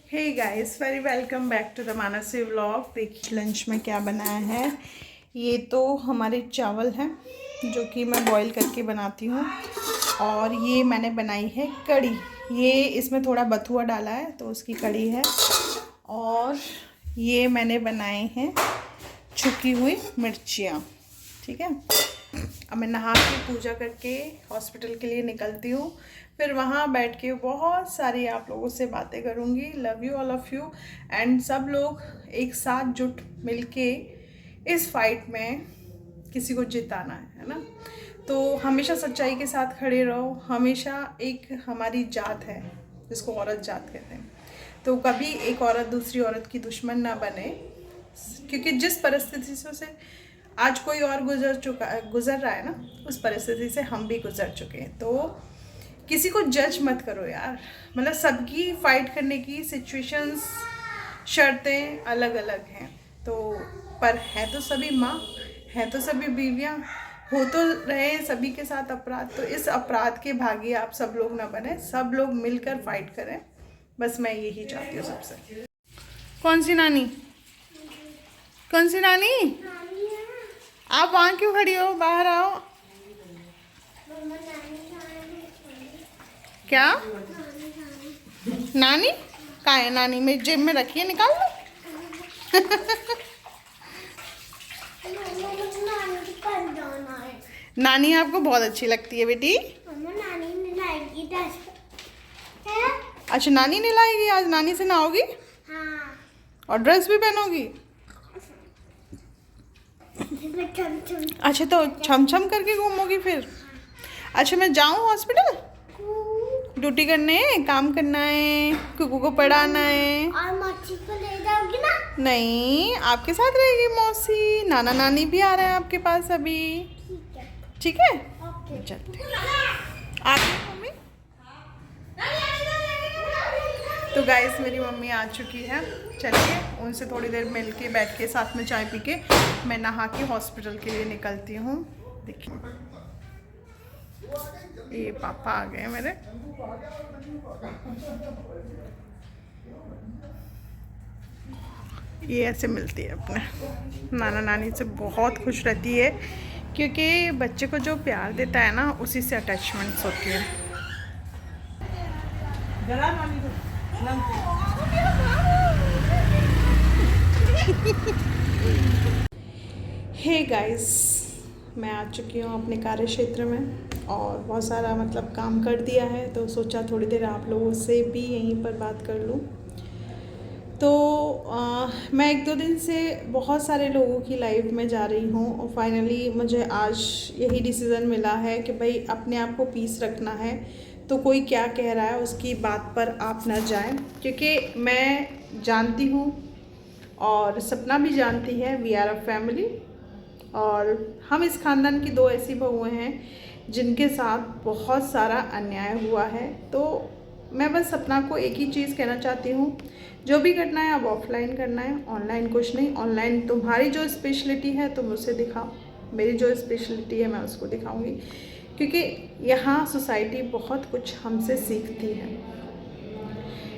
Hey guys, very welcome back to the Mansi vlog. देखिए lunch में क्या बनाया है। ये तो हमारे चावल हैं जो कि मैं बॉईल करके बनाती हूँ, और ये मैंने बनाई है कड़ी। ये इसमें थोड़ा बथुआ डाला है तो उसकी कड़ी है। और ये मैंने बनाए हैं छुकी हुई मिर्चियाँ। ठीक है, अब मैं नहा के पूजा करके हॉस्पिटल के लिए निकलती हूँ। फिर वहाँ बैठ के बहुत सारी आप लोगों से बातें करूँगी। Love you all of you. And सब लोग एक साथ जुट मिलके इस फाइट में किसी को जिताना है ना। तो हमेशा सच्चाई के साथ खड़े रहो। हमेशा एक हमारी जात है जिसको औरत जात कहते हैं, तो कभी एक औरत दूसरी औरत की दुश्मन ना बने, क्योंकि जिस परिस्थिति से आज कोई और गुजर रहा है ना, उस परिस्थिति से हम भी गुजर चुके हैं। तो किसी को जज मत करो यार। मतलब सबकी फाइट करने की सिचुएशंस, शर्तें अलग अलग हैं। तो पर है तो सभी माँ, है तो सभी बीवियाँ, हो तो रहे सभी के साथ अपराध। तो इस अपराध के भागी आप सब लोग ना बने, सब लोग मिलकर फाइट करें। बस मैं यही चाहती हूँ सबसे। कौन सी नानी? कौन सी नानी? आप वहाँ क्यों खड़ी हो? बाहर आओ। क्या नानी? कहाँ है नानी? मेरी जेब में रखी है, निकाल लो। नानी आपको बहुत अच्छी लगती है बेटी। अच्छा, नानी नहीं लाएगी आज? नानी से नहाओगी? हाँ। और ड्रेस भी पहनोगी? अच्छा, तो छम छम करके घूमोगी फिर? अच्छा, मैं जाऊँ हॉस्पिटल ड्यूटी करने? काम करना है, कुकू को पढ़ाना है। और मौसी को ले जाओगी ना? नहीं, आपके साथ रहेगी मौसी। नाना नानी भी आ रहे हैं आपके पास अभी। ठीक है, चलते आ गई मम्मी। तो गाइस, मेरी मम्मी आ चुकी है। चलिए उनसे थोड़ी देर मिल के बैठ के साथ में चाय पी के मैं नहा के हॉस्पिटल के लिए निकलती हूँ। देखिए ये पापा आ गए मेरे। ये ऐसे मिलती है अपने नाना नानी से, बहुत खुश रहती है क्योंकि बच्चे को जो प्यार देता है ना, उसी से अटैचमेंट्स होती है। हे गाइस, मैं आ चुकी हूँ अपने कार्य क्षेत्र में और बहुत सारा मतलब काम कर दिया है, तो सोचा थोड़ी देर आप लोगों से भी यहीं पर बात कर लूँ। तो मैं एक दो दिन से बहुत सारे लोगों की लाइफ में जा रही हूँ और फाइनली मुझे आज यही डिसीज़न मिला है कि भाई अपने आप को पीस रखना है। तो कोई क्या कह रहा है उसकी बात पर आप ना जाएं, क्योंकि मैं जानती हूँ और सपना भी जानती है, वी आर अ फैमिली। और हम इस ख़ानदान की दो ऐसी बहुएं हैं जिनके साथ बहुत सारा अन्याय हुआ है। तो मैं बस सपना को एक ही चीज़ कहना चाहती हूँ, जो भी करना है अब ऑफलाइन करना है, ऑनलाइन कुछ नहीं। ऑनलाइन तुम्हारी जो स्पेशलिटी है तुम उसे दिखाओ, मेरी जो स्पेशलिटी है मैं उसको दिखाऊंगी, क्योंकि यहाँ सोसाइटी बहुत कुछ हमसे सीखती है।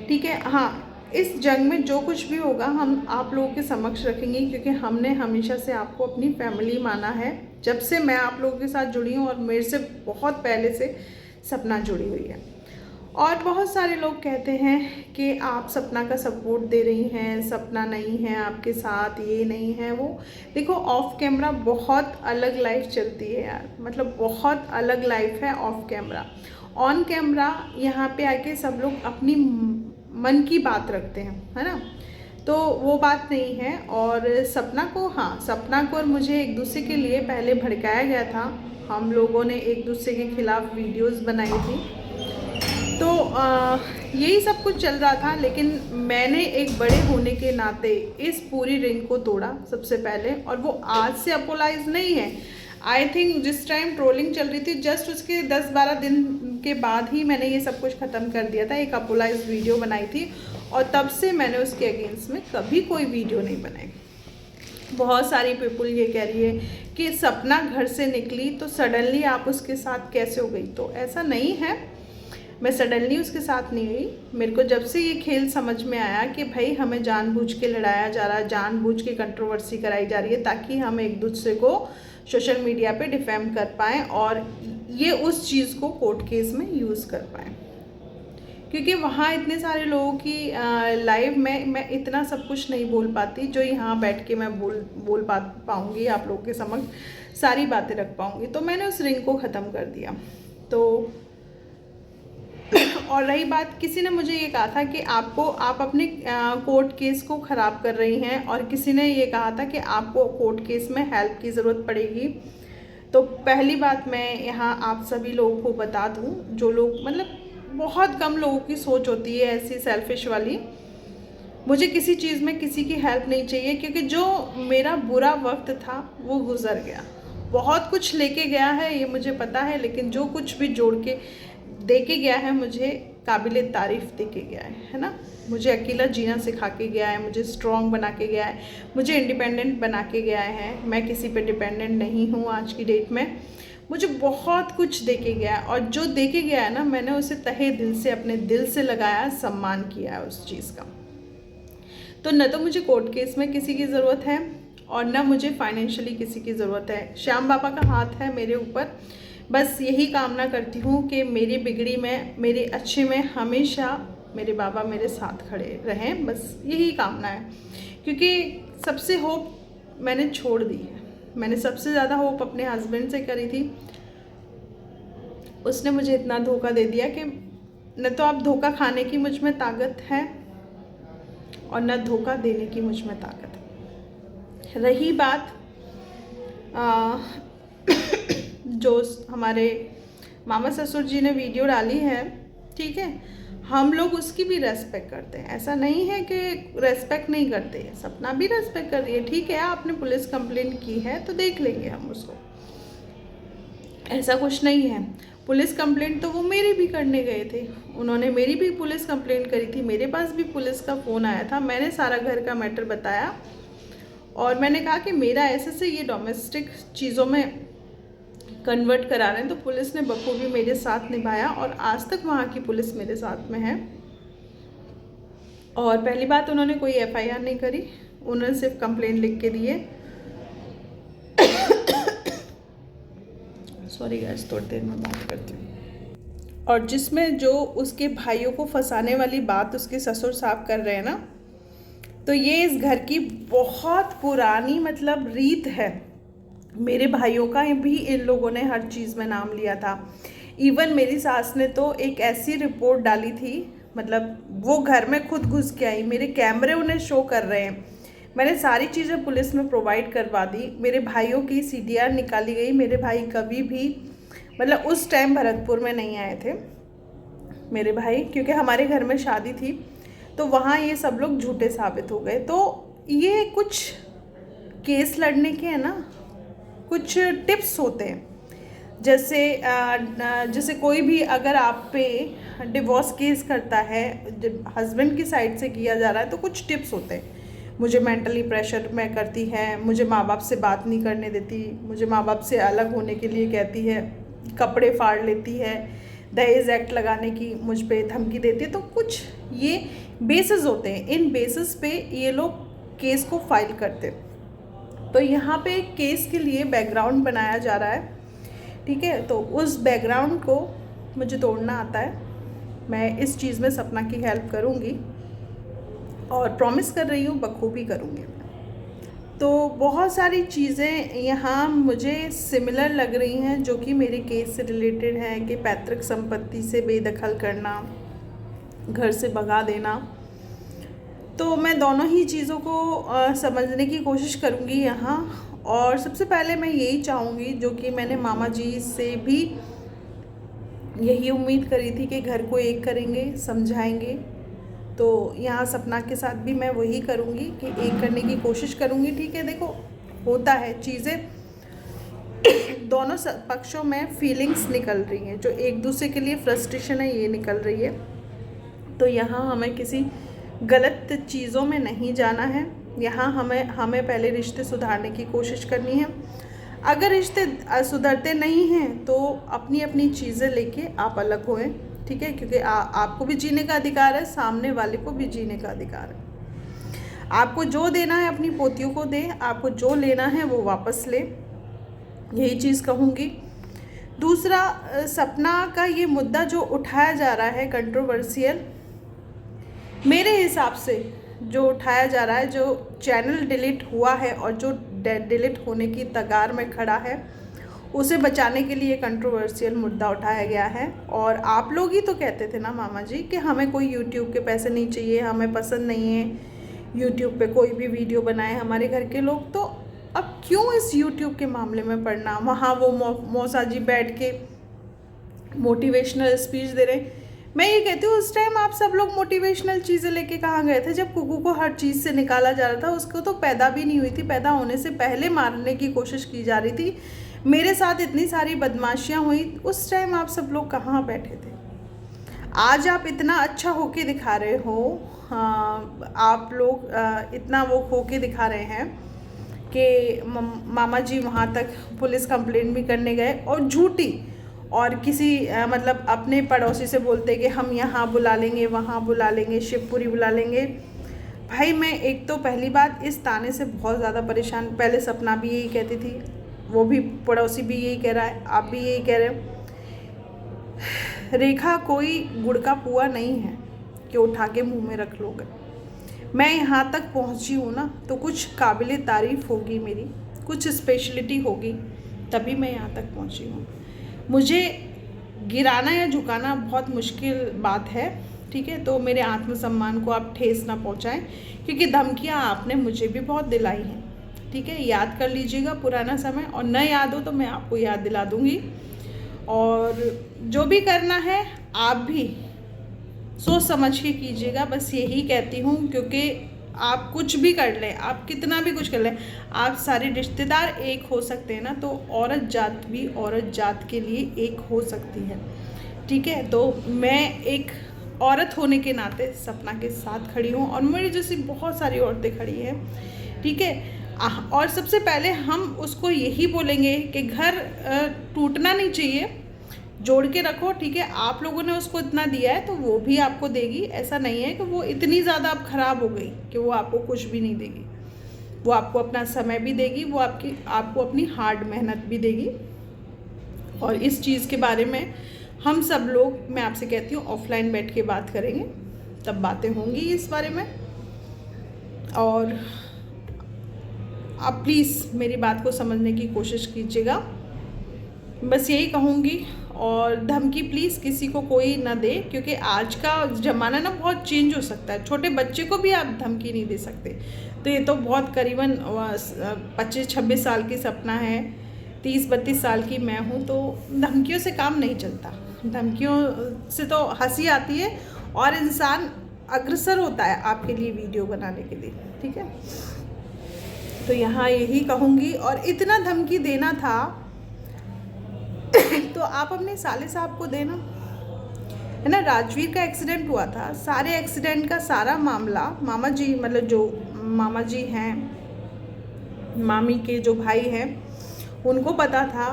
ठीक है, हाँ, इस जंग में जो कुछ भी होगा हम आप लोगों के समक्ष रखेंगे, क्योंकि हमने हमेशा से आपको अपनी फैमिली माना है। जब से मैं आप लोगों के साथ जुड़ी हूँ, और मेरे से बहुत पहले से सपना जुड़ी हुई है। और बहुत सारे लोग कहते हैं कि आप सपना का सपोर्ट दे रही हैं, सपना नहीं है आपके साथ, ये नहीं है वो। देखो, ऑफ कैमरा बहुत अलग लाइफ चलती है यार, मतलब बहुत अलग लाइफ है ऑफ कैमरा। ऑन कैमरा यहाँ पे आके सब लोग अपनी मन की बात रखते हैं, है ना। तो वो बात नहीं है। और सपना को, हाँ, सपना को और मुझे एक दूसरे के लिए पहले भड़काया गया था। हम लोगों ने एक दूसरे के खिलाफ वीडियोस बनाई थी, तो यही सब कुछ चल रहा था। लेकिन मैंने एक बड़े होने के नाते इस पूरी रिंग को तोड़ा सबसे पहले, और वो आज से अपोलाइज नहीं है। आई थिंक जिस टाइम ट्रोलिंग चल रही थी, जस्ट उसके 10-12 दिन के बाद ही मैंने ये सब कुछ ख़त्म कर दिया था। एक अपोलाइज वीडियो बनाई थी और तब से मैंने उसके अगेंस्ट में कभी कोई वीडियो नहीं बनाई। बहुत सारी पीपल ये कह रही है कि सपना घर से निकली तो सडनली आप उसके साथ कैसे हो गई, तो ऐसा नहीं है। मैं सडनली उसके साथ नहीं गई। मेरे को जब से ये खेल समझ में आया कि भाई हमें जानबूझ के लड़ाया जा रहा है, जानबूझ के कंट्रोवर्सी कराई जा रही है ताकि हम एक दूसरे को सोशल मीडिया पे डिफेम कर पाएँ और ये उस चीज़ को कोर्ट केस में यूज़ कर पाएँ, क्योंकि वहाँ इतने सारे लोगों की लाइव में मैं इतना सब कुछ नहीं बोल पाती जो यहाँ बैठ के मैं बोल पाऊँगी, आप लोगों के समक्ष सारी बातें रख पाऊँगी। तो मैंने उस रिंग को ख़त्म कर दिया। तो और रही बात, किसी ने मुझे ये कहा था कि आप अपने कोर्ट केस को ख़राब कर रही हैं, और किसी ने ये कहा था कि आपको कोर्ट केस में हेल्प की ज़रूरत पड़ेगी। तो पहली बात मैं यहाँ आप सभी लोगों को बता दूँ, जो लोग मतलब बहुत कम लोगों की सोच होती है ऐसी सेल्फिश वाली, मुझे किसी चीज़ में किसी की हेल्प नहीं चाहिए, क्योंकि जो मेरा बुरा वक्त था वो गुज़र गया। बहुत कुछ लेके गया है ये मुझे पता है, लेकिन जो कुछ भी जोड़ के दे के गया है मुझे काबिले तारीफ़ दे के गया है ना। मुझे अकेला जीना सिखा के गया है, मुझे स्ट्रॉन्ग बना के गया है, मुझे इंडिपेंडेंट बना के गया है। मैं किसी पे डिपेंडेंट नहीं हूँ आज की डेट में। मुझे बहुत कुछ दे के गया है, और जो दे के गया है ना, मैंने उसे तहे दिल से अपने दिल से लगाया, सम्मान किया है उस चीज़ का। तो न तो मुझे कोर्ट केस में किसी की ज़रूरत है और न मुझे फाइनेंशियली किसी की ज़रूरत है। श्याम बाबा का हाथ है मेरे ऊपर। बस यही कामना करती हूँ कि मेरी बिगड़ी में, मेरे अच्छे में हमेशा मेरे बाबा मेरे साथ खड़े रहें। बस यही कामना है, क्योंकि सबसे होप मैंने छोड़ दी है। मैंने सबसे ज़्यादा होप अपने हस्बैंड से करी थी। उसने मुझे इतना धोखा दे दिया कि न तो आप धोखा खाने की मुझ में ताकत है और न धोखा देने की मुझ में ताकत है। रही बात जो हमारे मामा ससुर जी ने वीडियो डाली है, ठीक है, हम लोग उसकी भी रेस्पेक्ट करते हैं। ऐसा नहीं है कि रेस्पेक्ट नहीं करते, सपना भी रेस्पेक्ट कर रही है। ठीक है, आपने पुलिस कंप्लेंट की है तो देख लेंगे हम उसको, ऐसा कुछ नहीं है। पुलिस कंप्लेंट तो वो मेरी भी करने गए थे, उन्होंने मेरी भी पुलिस कंप्लेंट करी थी। मेरे पास भी पुलिस का फ़ोन आया था, मैंने सारा घर का मैटर बताया और मैंने कहा कि मेरा ऐसे से ये डोमेस्टिक चीज़ों में कन्वर्ट करा रहे हैं। तो पुलिस ने बखूबी मेरे साथ निभाया और आज तक वहाँ की पुलिस मेरे साथ में है। और पहली बात, उन्होंने कोई एफआईआर नहीं करी, उन्होंने सिर्फ कंप्लेंट लिख के दिए। सॉरी गाइस, थोड़ी देर में बात करती हूँ। और जिसमें जो उसके भाइयों को फंसाने वाली बात उसके ससुर साहब कर रहे हैं ना, तो ये इस घर की बहुत पुरानी मतलब रीत है। मेरे भाइयों का भी इन लोगों ने हर चीज़ में नाम लिया था। इवन मेरी सास ने तो एक ऐसी रिपोर्ट डाली थी, मतलब वो घर में खुद घुस के आई, मेरे कैमरे उन्हें शो कर रहे हैं, मैंने सारी चीज़ें पुलिस में प्रोवाइड करवा दी। मेरे भाइयों की सीडीआर निकाली गई। मेरे भाई कभी भी मतलब उस टाइम भरतपुर में नहीं आए थे मेरे भाई, क्योंकि हमारे घर में शादी थी, तो वहाँ ये सब लोग झूठे साबित हो गए। तो ये कुछ केस लड़ने के है ना, कुछ टिप्स होते हैं। जैसे कोई भी अगर आप पे डिवोर्स केस करता है, हस्बैंड की साइड से किया जा रहा है, तो कुछ टिप्स होते हैं। मुझे मेंटली प्रेशर में करती है, मुझे माँ बाप से बात नहीं करने देती, मुझे माँ बाप से अलग होने के लिए कहती है, कपड़े फाड़ लेती है, दहेज एक्ट लगाने की मुझ पे धमकी देती है। तो कुछ ये बेसिस होते हैं, इन बेसिस पे ये लोग केस को फाइल करते हैं। तो यहाँ पे एक केस के लिए बैकग्राउंड बनाया जा रहा है, ठीक है। तो उस बैकग्राउंड को मुझे तोड़ना आता है। मैं इस चीज़ में सपना की हेल्प करूँगी और प्रॉमिस कर रही हूँ बखूबी करूँगी। तो बहुत सारी चीज़ें यहाँ मुझे सिमिलर लग रही हैं जो कि मेरे केस से रिलेटेड हैं, कि पैतृक संपत्ति से बेदखल करना, घर से भगा देना। तो मैं दोनों ही चीज़ों को समझने की कोशिश करूँगी यहाँ। और सबसे पहले मैं यही चाहूँगी, जो कि मैंने मामा जी से भी यही उम्मीद करी थी कि घर को एक करेंगे, समझाएंगे, तो यहाँ सपना के साथ भी मैं वही करूँगी कि एक करने की कोशिश करूँगी। ठीक है, देखो होता है चीज़ें, दोनों पक्षों में फीलिंग्स निकल रही हैं, जो एक दूसरे के लिए फ्रस्ट्रेशन है ये निकल रही है। तो यहाँ हमें किसी गलत चीज़ों में नहीं जाना है। यहाँ हमें पहले रिश्ते सुधारने की कोशिश करनी है। अगर रिश्ते सुधरते नहीं हैं तो अपनी अपनी चीज़ें लेके आप अलग होएं, ठीक है, क्योंकि आपको भी जीने का अधिकार है, सामने वाले को भी जीने का अधिकार है। आपको जो देना है अपनी पोतियों को दे, आपको जो लेना है वो वापस ले, यही चीज़ कहूँगी। दूसरा, सपना का ये मुद्दा जो उठाया जा रहा है कंट्रोवर्शियल, मेरे हिसाब से जो उठाया जा रहा है, जो चैनल डिलीट हुआ है और जो डिलीट होने की कगार में खड़ा है, उसे बचाने के लिए कंट्रोवर्शियल मुद्दा उठाया गया है। और आप लोग ही तो कहते थे ना मामा जी कि हमें कोई यूट्यूब के पैसे नहीं चाहिए, हमें पसंद नहीं है यूट्यूब पे कोई भी वीडियो बनाए हमारे घर के लोग, तो अब क्यों इस यूट्यूब के मामले में पड़ना। वहाँ वो मौसा जी बैठ के मोटिवेशनल स्पीच दे रहे हैं। मैं ये कहती हूँ, उस टाइम आप सब लोग मोटिवेशनल चीज़ें लेके कहाँ गए थे जब कुकू को हर चीज़ से निकाला जा रहा था। उसको तो पैदा भी नहीं हुई थी, पैदा होने से पहले मारने की कोशिश की जा रही थी। मेरे साथ इतनी सारी बदमाशियाँ हुई, उस टाइम आप सब लोग कहाँ बैठे थे। आज आप इतना अच्छा होके दिखा रहे हो, आप लोग इतना वो होके दिखा रहे हैं कि मामा जी वहाँ तक पुलिस कंप्लेंट भी करने गए और झूठी, और किसी मतलब अपने पड़ोसी से बोलते कि हम यहाँ बुला लेंगे, वहाँ बुला लेंगे, शिवपुरी बुला लेंगे। भाई मैं एक तो पहली बात इस ताने से बहुत ज़्यादा परेशान, पहले सपना भी यही कहती थी, वो भी पड़ोसी भी यही कह रहा है, आप भी यही कह रहे हो। रेखा कोई गुड़ का पुआ नहीं है कि उठा के मुंह में रख लोगे। मैं यहाँ तक पहुँची हूँ ना, तो कुछ काबिल तारीफ़ होगी मेरी, कुछ स्पेशलिटी होगी, तभी मैं यहाँ तक पहुँची हूँ। मुझे गिराना या झुकाना बहुत मुश्किल बात है, ठीक है। तो मेरे आत्मसम्मान को आप ठेस ना पहुँचाएं, क्योंकि धमकियाँ आपने मुझे भी बहुत दिलाई हैं, ठीक है। याद कर लीजिएगा पुराना समय, और न याद हो तो मैं आपको याद दिला दूँगी। और जो भी करना है आप भी सोच समझ के कीजिएगा, बस यही कहती हूँ। क्योंकि आप कुछ भी कर लें, आप कितना भी कुछ कर लें, आप सारे रिश्तेदार एक हो सकते हैं ना, तो औरत जात भी औरत जात के लिए एक हो सकती है, ठीक है। तो मैं एक औरत होने के नाते सपना के साथ खड़ी हूँ, और मेरी जैसी बहुत सारी औरतें खड़ी हैं, ठीक है। और सबसे पहले हम उसको यही बोलेंगे कि घर टूटना नहीं चाहिए, जोड़ के रखो, ठीक है। आप लोगों ने उसको इतना दिया है तो वो भी आपको देगी। ऐसा नहीं है कि वो इतनी ज़्यादा अब ख़राब हो गई कि वो आपको कुछ भी नहीं देगी। वो आपको अपना समय भी देगी, वो आपको अपनी हार्ड मेहनत भी देगी। और इस चीज़ के बारे में हम सब लोग, मैं आपसे कहती हूँ, ऑफलाइन बैठ के बात करेंगे, तब बातें होंगी इस बारे में। और आप प्लीज़ मेरी बात को समझने की कोशिश कीजिएगा, बस यही कहूँगी। और धमकी प्लीज़ किसी को कोई ना दे, क्योंकि आज का ज़माना ना बहुत चेंज हो सकता है। छोटे बच्चे को भी आप धमकी नहीं दे सकते। तो ये तो बहुत करीबन 25-26 साल की सपना है, 30-32 साल की मैं हूँ, तो धमकियों से काम नहीं चलता। धमकियों से तो हंसी आती है और इंसान अग्रसर होता है आपके लिए वीडियो बनाने के लिए, ठीक है। तो यहाँ यही कहूँगी। और इतना धमकी देना था तो आप अपने साले साहब को देना, है ना। राजवीर का एक्सीडेंट हुआ था, सारे एक्सीडेंट का सारा मामला मामा जी, मतलब जो मामा जी हैं, मामी के जो भाई हैं, उनको पता था।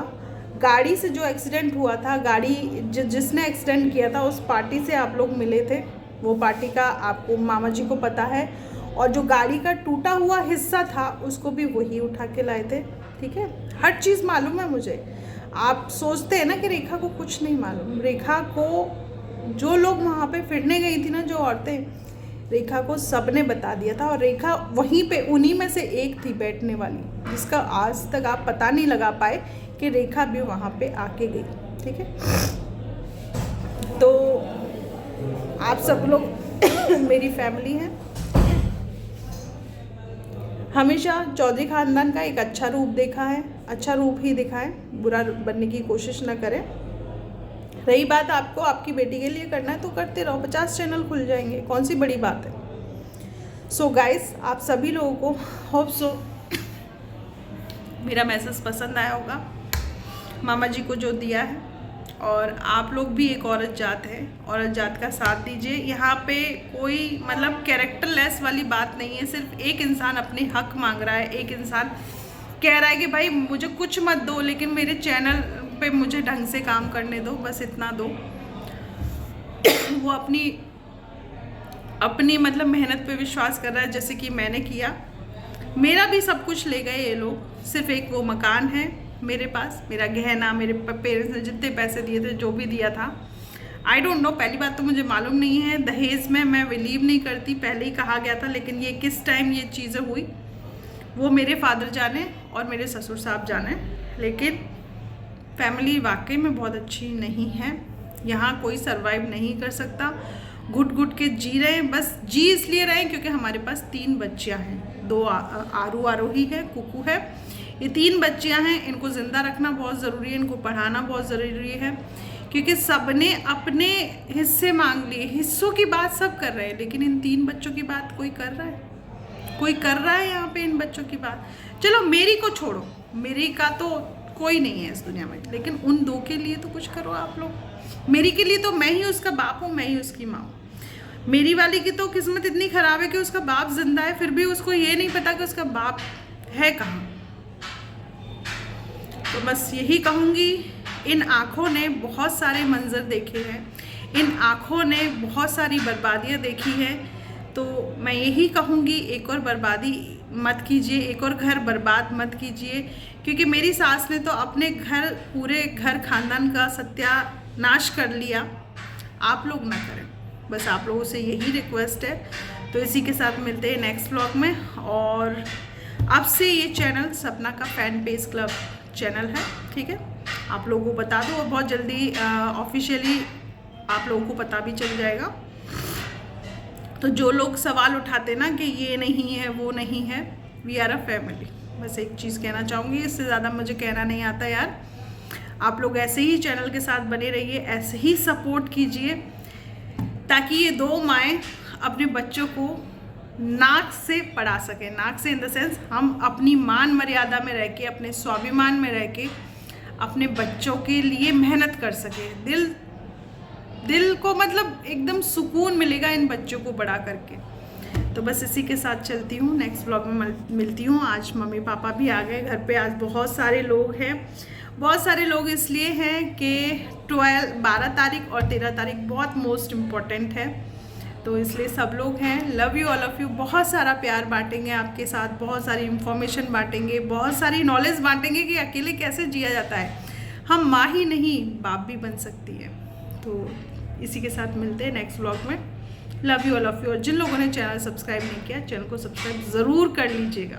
गाड़ी से जो एक्सीडेंट हुआ था, गाड़ी जिसने एक्सीडेंट किया था उस पार्टी से आप लोग मिले थे, वो पार्टी का आपको मामा जी को पता है। और जो गाड़ी का टूटा हुआ हिस्सा था उसको भी वही उठा के लाए थे, ठीक है। हर चीज़ मालूम है मुझे। आप सोचते हैं ना कि रेखा को कुछ नहीं मालूम। रेखा को जो लोग वहाँ पे फिरने गई थी ना, जो औरतें, रेखा को सब ने बता दिया था। और रेखा वहीं पे उन्हीं में से एक थी बैठने वाली, जिसका आज तक आप पता नहीं लगा पाए कि रेखा भी वहाँ पे आके गई, ठीक है। तो आप सब लोग मेरी फैमिली हैं। हमेशा चौधरी ख़ानदान का एक अच्छा रूप देखा है, अच्छा रूप ही दिखाएं, बुरा बनने की कोशिश ना करें। रही बात आपको आपकी बेटी के लिए करना है तो करते रहो, 50 चैनल खुल जाएंगे, कौन सी बड़ी बात है। सो गाइस, आप सभी लोगों को होप सो मेरा मैसेज पसंद आया होगा, मामा जी को जो दिया है। और आप लोग भी एक औरत जात है, औरत जात का साथ दीजिए। यहाँ पे कोई मतलब कैरेक्टरलेस वाली बात नहीं है। सिर्फ एक इंसान अपने हक मांग रहा है, एक इंसान कह रहा है कि भाई मुझे कुछ मत दो, लेकिन मेरे चैनल पे मुझे ढंग से काम करने दो, बस इतना दो। वो अपनी मतलब मेहनत पे विश्वास कर रहा है, जैसे कि मैंने किया। मेरा भी सब कुछ ले गए ये लोग, सिर्फ एक वो मकान है मेरे पास, मेरा गहना, मेरे पेरेंट्स ने जितने पैसे दिए थे, जो भी दिया था। आई डोंट नो, पहली बात तो मुझे मालूम नहीं है, दहेज में मैं बिलीव नहीं करती, पहले ही कहा गया था, लेकिन ये किस टाइम ये चीज़ें हुई वो मेरे फादर जाने और मेरे ससुर साहब जाने। लेकिन फैमिली वाकई में बहुत अच्छी नहीं है, यहाँ कोई सरवाइव नहीं कर सकता, घुट घुट के जी रहे हैं, बस जी इसलिए रहे हैं क्योंकि हमारे पास 3 बच्चियाँ हैं, 2 आरोही है, कुकू है, ये 3 बच्चियाँ हैं। इनको ज़िंदा रखना बहुत ज़रूरी है, इनको पढ़ाना बहुत ज़रूरी है, क्योंकि सबने अपने हिस्से मांग लिए। हिस्सों की बात सब कर रहे हैं, लेकिन इन 3 बच्चों की बात कोई कर रहा है? कोई कर रहा है यहाँ पे इन बच्चों की बात? चलो मेरी को छोड़ो, मेरी का तो कोई नहीं है इस दुनिया में, लेकिन उन 2 के लिए तो कुछ करो आप लोग। मेरी के लिए तो मैं ही उसका बाप हूँ, मैं ही उसकी माँ हूँ। मेरी वाली की तो किस्मत इतनी ख़राब है कि उसका बाप जिंदा है, फिर भी उसको ये नहीं पता कि उसका बाप है कहाँ। तो बस यही कहूँगी, इन आँखों ने बहुत सारे मंजर देखे हैं, इन आँखों ने बहुत सारी बर्बादियाँ देखी है। तो मैं यही कहूँगी, एक और बर्बादी मत कीजिए, एक और घर बर्बाद मत कीजिए, क्योंकि मेरी सास ने तो अपने घर, पूरे घर खानदान का सत्यानाश कर लिया। आप लोग ना करें, बस आप लोगों से यही रिक्वेस्ट है। तो इसी के साथ मिलते हैं नेक्स्ट व्लॉग में। और अब से ये चैनल सपना का फैन पेज क्लब चैनल है, ठीक है? आप लोगों को बता दो, और बहुत जल्दी ऑफिशियली आप लोगों को पता भी चल जाएगा। तो जो लोग सवाल उठाते ना कि ये नहीं है वो नहीं है, वी आर अ फैमिली, बस एक चीज़ कहना चाहूँगी, इससे ज़्यादा मुझे कहना नहीं आता यार। आप लोग ऐसे ही चैनल के साथ बने रहिए, ऐसे ही सपोर्ट कीजिए, ताकि ये 2 माएँ अपने बच्चों को नाक से पढ़ा सकें। नाक से इन द सेंस, हम अपनी मान मर्यादा में रह के, अपने स्वाभिमान में रह के अपने बच्चों के लिए मेहनत कर सकें। दिल को मतलब एकदम सुकून मिलेगा इन बच्चों को बड़ा करके। तो बस इसी के साथ चलती हूँ, नेक्स्ट व्लॉग में मिलती हूँ। आज मम्मी पापा भी आ गए घर पे, आज बहुत सारे लोग हैं। बहुत सारे लोग इसलिए हैं कि 12 तारीख और 13 तारीख बहुत मोस्ट इम्पॉर्टेंट है, तो इसलिए सब लोग हैं। Love you all of you, बहुत सारा प्यार बांटेंगे आपके साथ, बहुत सारी इन्फॉर्मेशन बांटेंगे, बहुत सारी नॉलेज बांटेंगे कि अकेले कैसे जिया जाता है। हम माँ ही नहीं, बाप भी बन सकती है। तो इसी के साथ मिलते हैं नेक्स्ट व्लॉग में। Love you all of you. और जिन लोगों ने चैनल सब्सक्राइब नहीं किया, चैनल को सब्सक्राइब ज़रूर कर लीजिएगा।